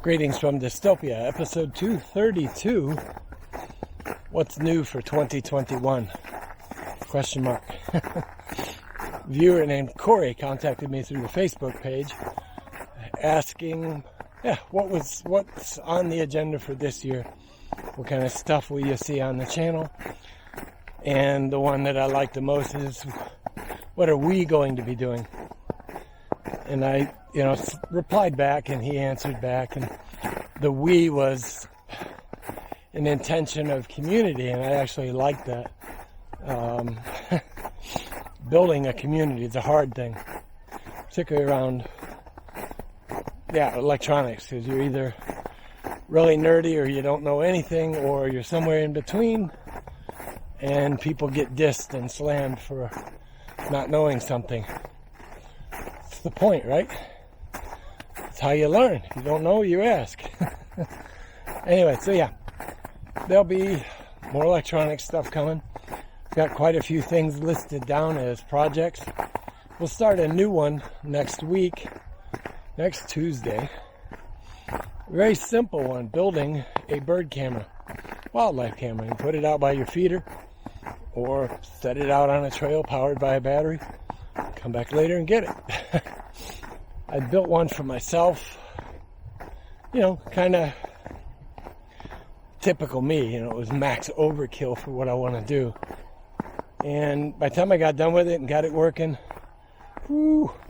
Greetings from Dystopia, episode 232. What's new for 2021? Question mark. Viewer named Corey contacted me through the Facebook page asking, what's on the agenda for this year? What kind of stuff will you see on the channel? And the one that I like the most is, what are we going to be doing? And I, replied back, and he answered back, and the we was an intention of community, and I actually like that. Building a community is a hard thing, particularly around, electronics, because you're either really nerdy or you don't know anything, or you're somewhere in between, and people get dissed and slammed for not knowing something. That's the point, right? It's how you learn. If you don't know, you ask. Anyway, there'll be more electronic stuff coming. I've got quite a few things listed down as projects. We'll start a new one next week, next Tuesday. Very simple one, building a bird camera, wildlife camera. You put it out by your feeder or set it out on a trail powered by a battery. Come back later and get it. I built one for myself, kind of typical me, it was max overkill for what I want to do. And by the time I got done with it and got it working,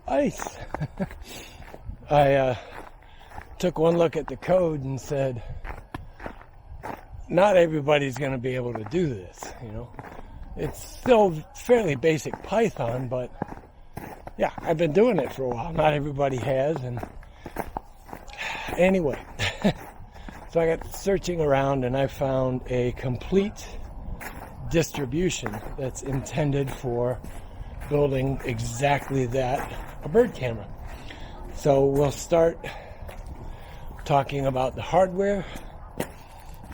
ice. I took one look at the code and said, not everybody's going to be able to do this, It's still fairly basic Python, but I've been doing it for a while. Not everybody has, and anyway. So I got searching around and I found a complete distribution that's intended for building exactly that, a bird camera. So we'll start talking about the hardware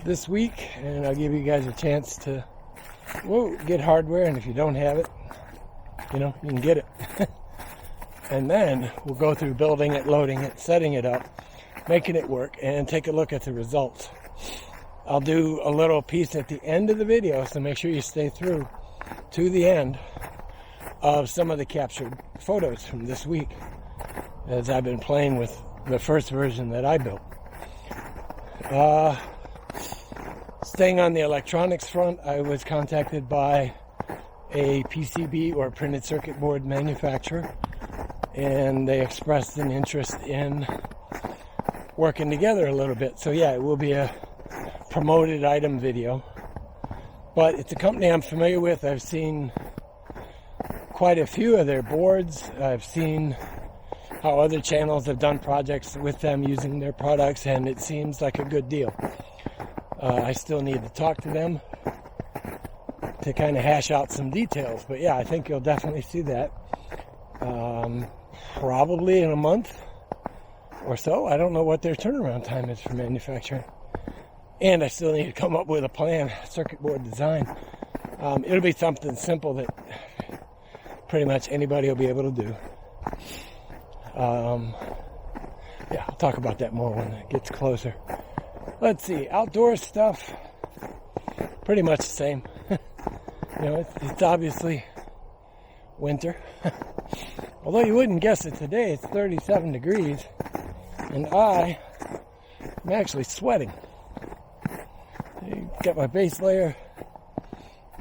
this week, and I'll give you guys a chance to get hardware, and if you don't have it, you can get it. And then we'll go through building it, loading it, setting it up, making it work, and take a look at the results. I'll do a little piece at the end of the video, so make sure you stay through to the end of some of the captured photos from this week, as I've been playing with the first version that I built. Staying on the electronics front, I was contacted by a PCB or printed circuit board manufacturer, and they expressed an interest in working together a little bit. So it will be a promoted item video, but it's a company I'm familiar with. I've seen quite a few of their boards. I've seen how other channels have done projects with them using their products, and it seems like a good deal. I still need to talk to them to kind of hash out some details, but I think you'll definitely see that probably in a month or so. I don't know what their turnaround time is for manufacturing, and I still need to come up with a plan, circuit board design. It'll be something simple that pretty much anybody will be able to do. I'll talk about that more when it gets closer. Let's see, outdoor stuff, pretty much the same. It's obviously winter. Although you wouldn't guess it today, it's 37 degrees, and I am actually sweating. Got my base layer,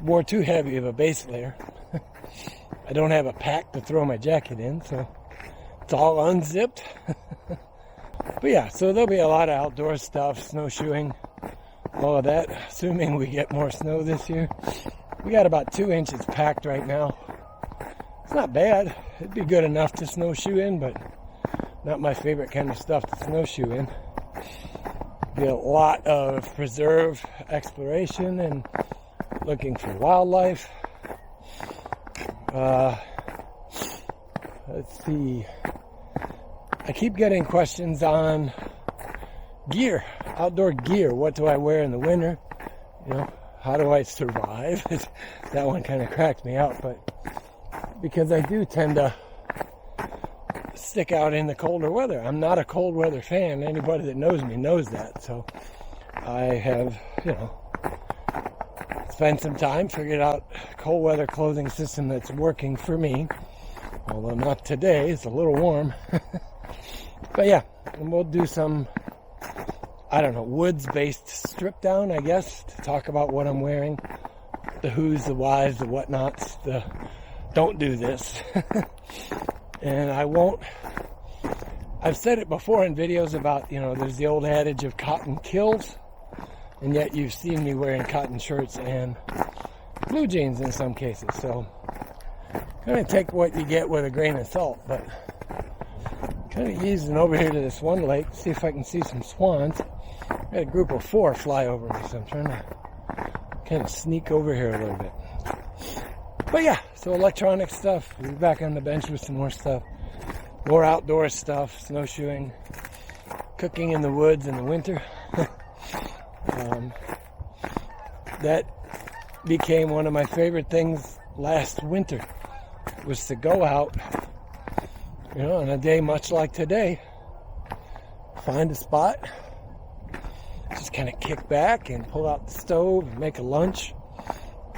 wore too heavy of a base layer. I don't have a pack to throw my jacket in, so it's all unzipped. But so there'll be a lot of outdoor stuff, snowshoeing, all of that, assuming we get more snow this year. We got about 2 inches packed right now. It's not bad. It'd be good enough to snowshoe in, but not my favorite kind of stuff to snowshoe in. Be a lot of preserve exploration and looking for wildlife. Let's see. I keep getting questions on gear, outdoor gear. What do I wear in the winter? How do I survive? That one kind of cracked me out, but because I do tend to stick out in the colder weather. I'm not a cold weather fan. Anybody that knows me knows that. So I have, spent some time, figured out a cold weather clothing system that's working for me. Although not today, it's a little warm. But yeah, and we'll do some, woods-based strip down, I guess, to talk about what I'm wearing. The who's, the whys, the whatnots, the don't do this. And I've said it before in videos about, there's the old adage of cotton kills, and yet you've seen me wearing cotton shirts and blue jeans in some cases. So kind of take what you get with a grain of salt, but kind of easing over here to this one lake, see if I can see some swans. I had a group of 4 fly over me, so I'm trying to kind of sneak over here a little bit. But yeah, so electronic stuff. We'll be back on the bench with some more stuff. More outdoor stuff, snowshoeing, cooking in the woods in the winter. That became one of my favorite things last winter, was to go out, on a day much like today, find a spot, just kind of kick back and pull out the stove and make a lunch,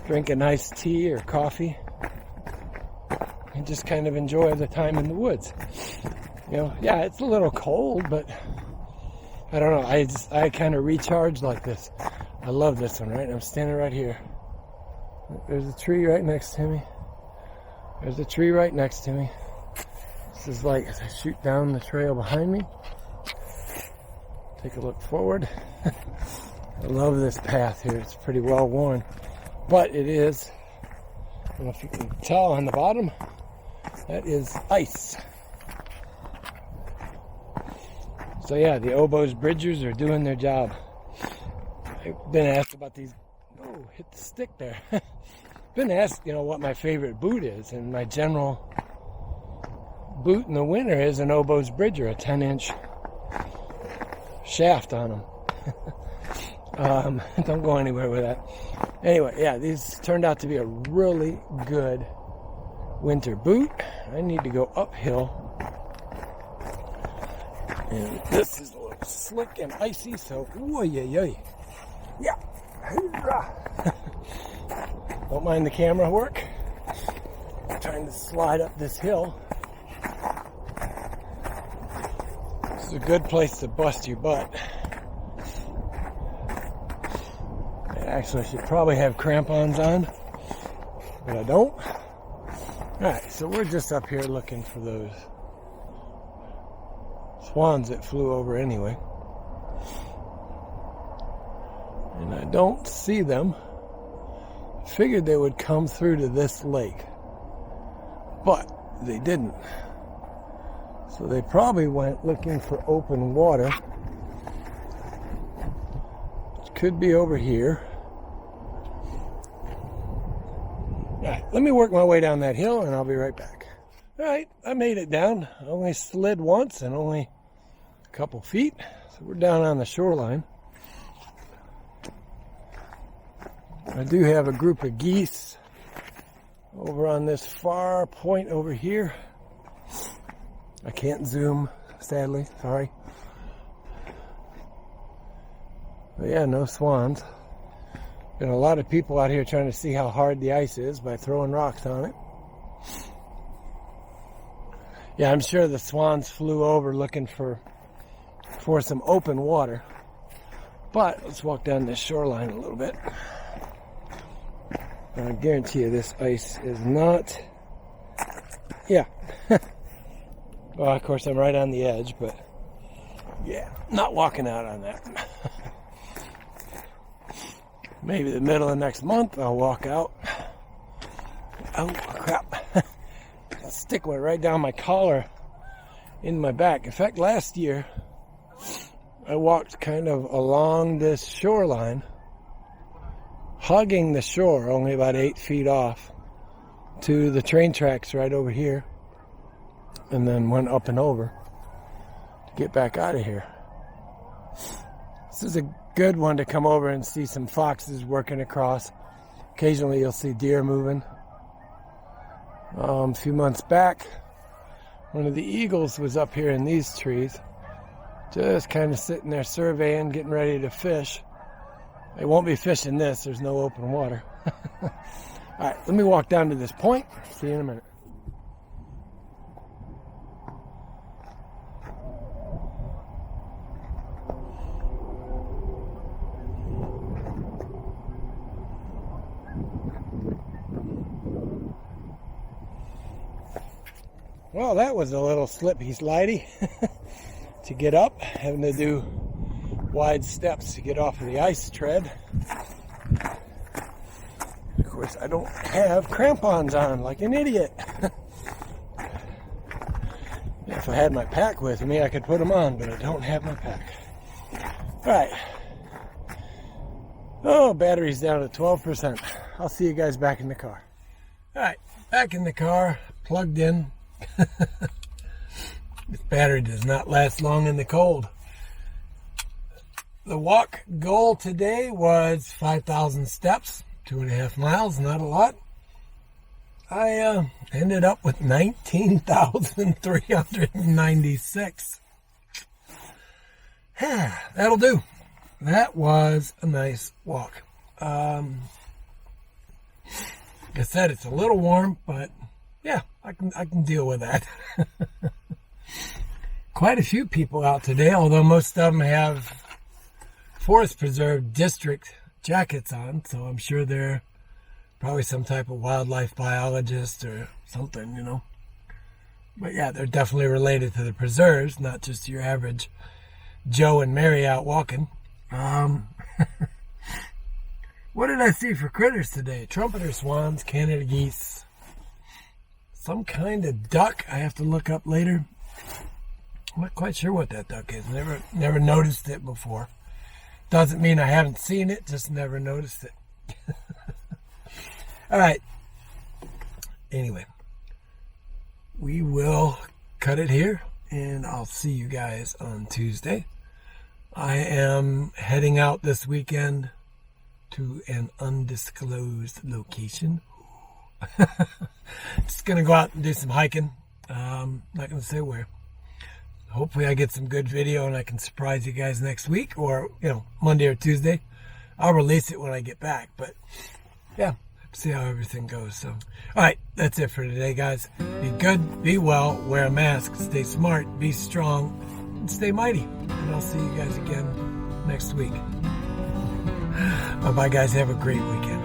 drink a nice tea or coffee, and just kind of enjoy the time in the woods. Yeah, it's a little cold, but I don't know, I kind of recharge like this. I love this one, right? I'm standing right here. There's a tree right next to me. There's a tree right next to me. This is like, as I shoot down the trail behind me, take a look forward. I love this path here. It's pretty well worn, but it is, I don't know if you can tell on the bottom, that is ice. So yeah, the oboes bridgers are doing their job. I've been asked about these, hit the stick there. Been asked, what my favorite boot is, and my general boot in the winter is an oboes bridger, a 10-inch shaft on them. Don't go anywhere with that. Anyway, yeah, these turned out to be a really good winter boot. I need to go uphill, and this is a little slick and icy, so yeah. Don't mind the camera work. I'm trying to slide up this hill. This is a good place to bust your butt. Actually, I should probably have crampons on, but I don't. Alright, so we're just up here looking for those swans that flew over anyway. And I don't see them. Figured they would come through to this lake, but they didn't. So they probably went looking for open water, which could be over here. Alright, let me work my way down that hill and I'll be right back. Alright, I made it down. I only slid once and only a couple feet. So we're down on the shoreline. I do have a group of geese over on this far point over here. I can't zoom, sadly, sorry. But yeah, no swans. Been a lot of people out here trying to see how hard the ice is by throwing rocks on it. Yeah, I'm sure the swans flew over looking for some open water. But let's walk down this shoreline a little bit. I guarantee you this ice is not, yeah. Well, of course I'm right on the edge, but yeah, not walking out on that. Maybe the middle of next month I'll walk out. Oh crap. The stick went right down my collar in my back. In fact, last year I walked kind of along this shoreline, hugging the shore, only about 8 feet off, to the train tracks right over here, and then went up and over to get back out of here. This is a good one to come over and see some foxes working across. Occasionally you'll see deer moving. A few months back, One of the eagles was up here in these trees, just kind of sitting there surveying, getting ready to fish. They won't be fishing this, there's no open water. All right, let me walk down to this point. See you in a minute. Well, that was a little slippy slidey to get up, having to do wide steps to get off of the ice tread. Of course, I don't have crampons on like an idiot. If I had my pack with me, I could put them on, but I don't have my pack. All right. Oh, battery's down to 12%. I'll see you guys back in the car. All right, back in the car, plugged in. This battery does not last long in the cold. The walk goal today was 5,000 steps, 2.5 miles, not a lot. I ended up with 19,396. That'll do. That was a nice walk. Like I said, it's a little warm, but yeah, I can deal with that. Quite a few people out today, although most of them have Forest Preserve District jackets on, so I'm sure they're probably some type of wildlife biologist or something, you know. But yeah, they're definitely related to the preserves, not just your average Joe and Mary out walking. What did I see for critters today? Trumpeter swans, Canada geese, some kind of duck I have to look up later. I'm not quite sure what that duck is. Never noticed it before. Doesn't mean I haven't seen it, just never noticed it. All right. Anyway, we will cut it here, and I'll see you guys on Tuesday. I am heading out this weekend to an undisclosed location. Just going to go out and do some hiking. Not going to say where. Hopefully I get some good video and I can surprise you guys next week, or, you know, Monday or Tuesday. I'll release it when I get back, but yeah, see how everything goes. So, all right, that's it for today, guys. Be good, be well, wear a mask, stay smart, be strong, and stay mighty. And I'll see you guys again next week. Bye-bye, guys. Have a great weekend.